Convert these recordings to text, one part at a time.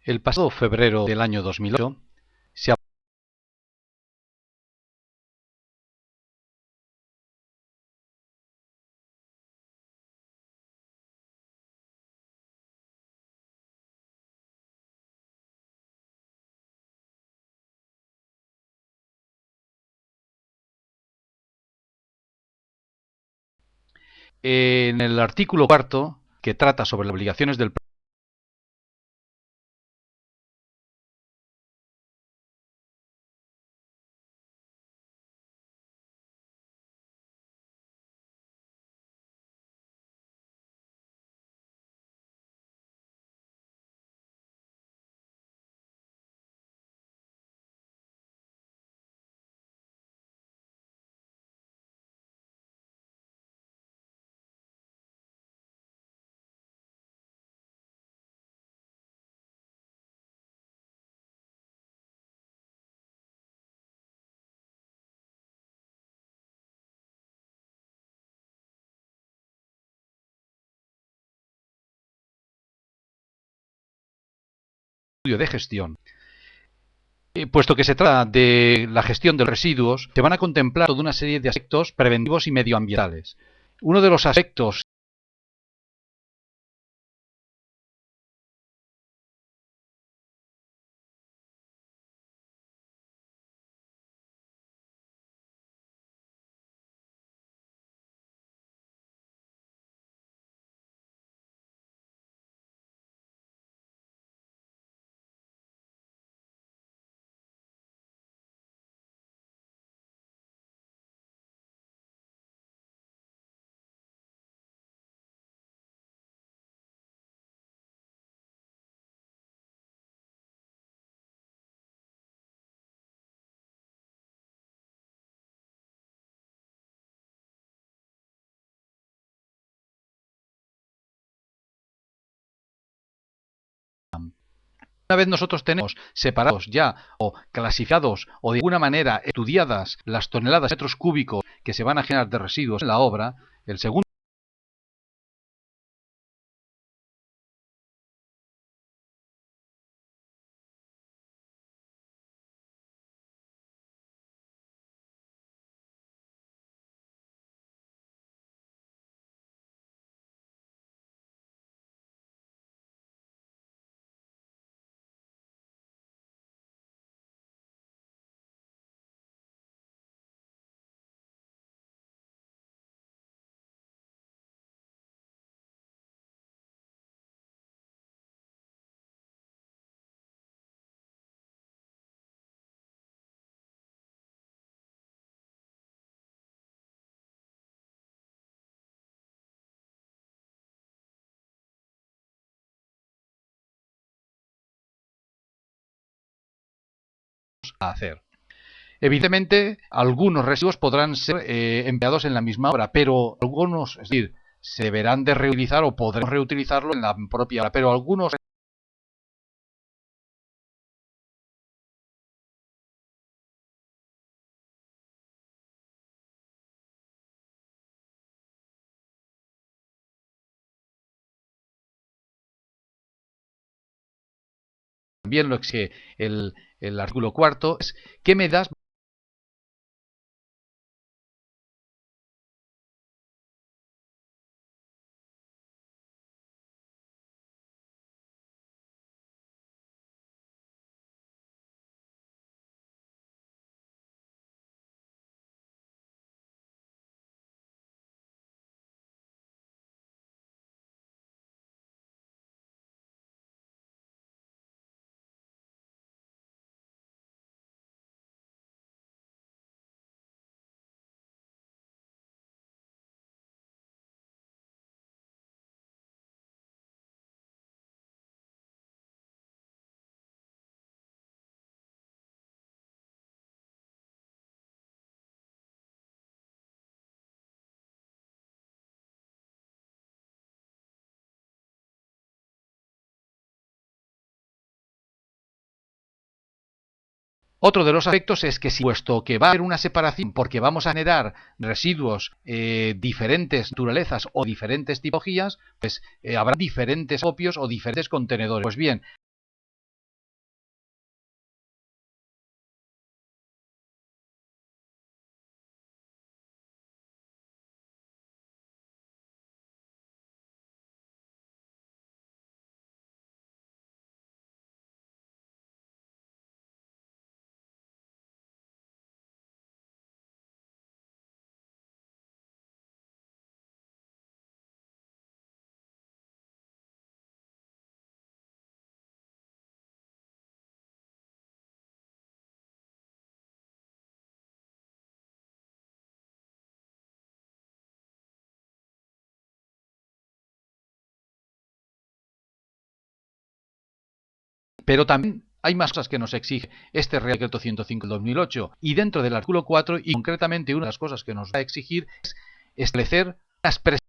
El pasado febrero del año 2008 se en el artículo cuarto, que trata sobre las obligaciones del estudio de gestión. Puesto que se trata de la gestión de los residuos, se van a contemplar toda una serie de aspectos preventivos y medioambientales. Uno de los aspectos una vez nosotros tenemos separados ya o clasificados o de alguna manera estudiadas las toneladas de metros cúbicos que se van a generar de residuos en la obra, el segundo a hacer. Evidentemente, algunos residuos podrán ser empleados en la misma obra, pero algunos, es decir, se deberán de reutilizar o podremos reutilizarlo en la propia obra, pero algunos también lo exige el artículo cuarto, es qué medidas Otro de los aspectos es que si, puesto que va a haber una separación porque vamos a generar residuos diferentes naturalezas o diferentes tipologías, pues habrá diferentes copios o diferentes contenedores. Pues bien, Pero también hay más cosas que nos exige este Real Decreto 105 del 2008, y dentro del artículo 4, y concretamente una de las cosas que nos va a exigir es establecer las presentaciones.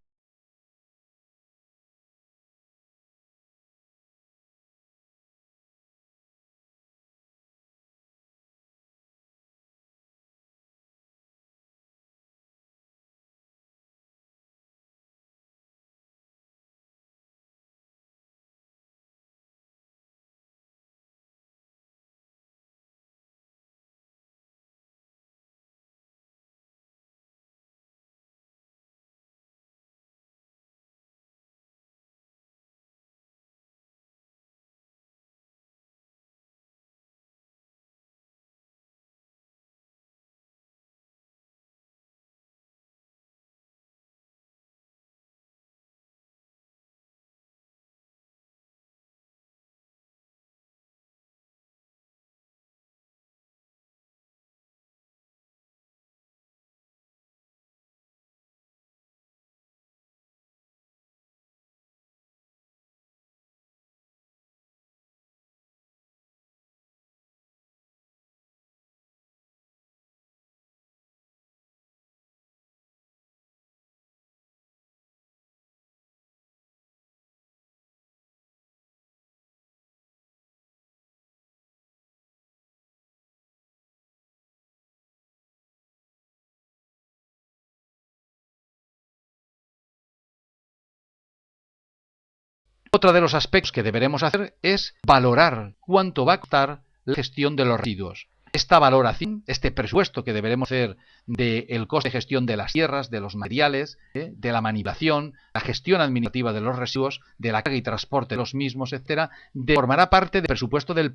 Otro de los aspectos que deberemos hacer es valorar cuánto va a costar la gestión de los residuos. Esta valoración, este presupuesto que deberemos hacer del coste de gestión de las tierras, de los materiales, de la manipulación, la gestión administrativa de los residuos, de la carga y transporte de los mismos, etcétera, formará parte del presupuesto del